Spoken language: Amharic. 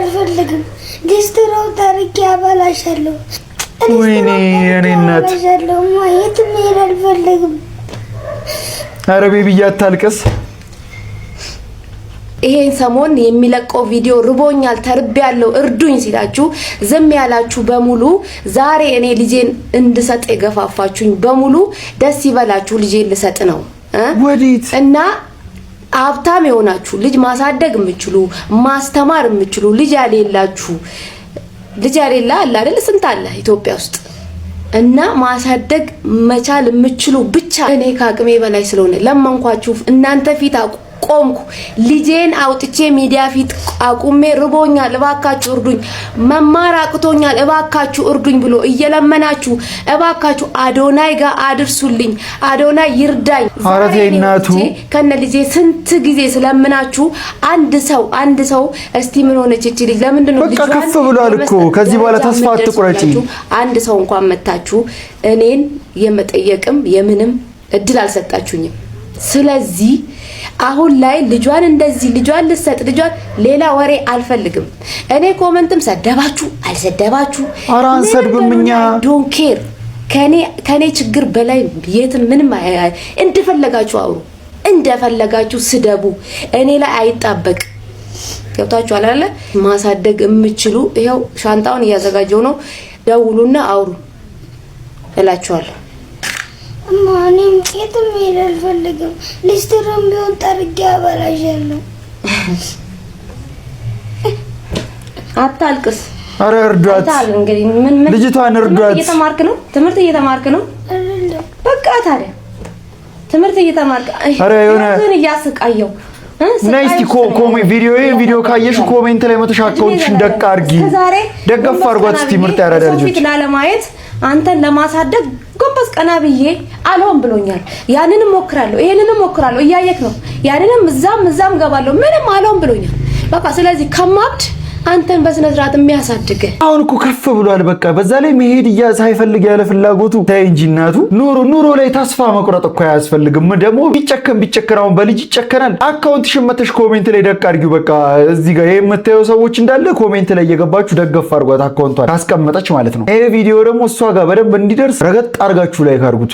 አልፈልግም። ዲስትራው ታሪክ ያበላሻለሁ። ወይኔ እኔ እናት ማየት መሄድ አልፈልግም። ኧረ ቤቢዬ አታልቅስ። ይሄን ሰሞን የሚለቀው ቪዲዮ ርቦኛል ተርቤያለሁ እርዱኝ ሲላችሁ ዝም ያላችሁ በሙሉ ዛሬ እኔ ልጄን እንድሰጥ የገፋፋችሁኝ በሙሉ ደስ ይበላችሁ። ልጄን ልሰጥ ነው ወዲት እና ሀብታም የሆናችሁ ልጅ ማሳደግ የምትችሉ ማስተማር የምትችሉ ልጅ ያሌላችሁ ልጅ ያሌላ አለ አይደል? ስንት አለ ኢትዮጵያ ውስጥ እና ማሳደግ መቻል የምትችሉ ብቻ እኔ ከአቅሜ በላይ ስለሆነ ለማንኳችሁ እናንተ ፊት ቆምኩ። ልጄን አውጥቼ ሚዲያ ፊት አቁሜ ርቦኛል እባካችሁ እርዱኝ፣ መማር አቅቶኛል እባካችሁ እርዱኝ ብሎ እየለመናችሁ እባካችሁ አዶናይ ጋር አድርሱልኝ፣ አዶናይ ይርዳኝ። አረቴ እናቱ ከነ ልጄ ስንት ጊዜ ስለምናችሁ አንድ ሰው እስቲ ምን ሆነች እቺ ልጅ ለምንድን ነው በቃ ከፍ ብሏል እኮ ከዚህ በኋላ ተስፋ አትቁረጪ። አንድ ሰው እንኳን መታችሁ እኔን የመጠየቅም የምንም እድል አልሰጣችሁኝም። ስለዚህ አሁን ላይ ልጇን እንደዚህ ልጇን ልሰጥ ልጇን ሌላ ወሬ አልፈልግም። እኔ ኮሜንትም ሰደባችሁ አልሰደባችሁ አራን ሰድብምኛ ዶንት ኬር ከኔ ችግር በላይ የትም ምንም እንደፈለጋችሁ አውሩ፣ እንደፈለጋችሁ ስደቡ፣ እኔ ላይ አይጣበቅ። ገብታችኋል አይደል? ማሳደግ የምትችሉ ይሄው ሻንጣውን እያዘጋጀው ነው፣ ደውሉና አውሩ እላችኋለሁ። ማንም የትም መሄድ አልፈልግም። ሊስትሮም ቢሆን ጠርጌ አበላሻለሁ። አታልቅስ። አረ እርዷት፣ እንግዲህ ምን ልጅቷን እርዷት። እየተማርክ ነው? ትምህርት እየተማርክ ነው? በቃ ታዲያ ትምህርት እየተማርክ አረ የሆነ እያስቃየው ናይስቲ ቪዲዮ ካየሽ ኮሜንት ላይ መተሽ አካውንትሽን ደቅ አድርጊ፣ ደገፍ አድርጓት እስቲ ምርጥ ያራዳ ልጅ ላለማየት አንተን ለማሳደግ ጎበዝ ቀና ብዬ አልሆን ብሎኛል። ያንንም ሞክራለሁ ይሄንንም ሞክራለሁ እያየክ ነው። ያንንም እዛም ገባለሁ ምንም አልሆን ብሎኛል። በቃ ስለዚህ ከማብድ አንተን በስነ ስርዓት የሚያሳድግ አሁን እኮ ከፍ ብሏል። በቃ በዛ ላይ መሄድ ሳይፈልግ ያለ ፍላጎቱ ታይ እንጂ እናቱ ኑሮ ላይ ተስፋ መቁረጥ እኮ አያስፈልግም። ደግሞ ቢጨከን አሁን በልጅ ይጨከናል። አካውንትሽን መተሽ ኮሜንት ላይ ደቅ አድርጊው። በቃ እዚህ ጋር የምታየው ሰዎች እንዳለ ኮሜንት ላይ እየገባችሁ ደገፍ አድርጓት፣ አካውንቷን ካስቀመጠች ማለት ነው። ይሄ ቪዲዮ ደግሞ እሷ ጋር በደንብ እንዲደርስ ረገጥ አድርጋችሁ ላይክ አድርጉት።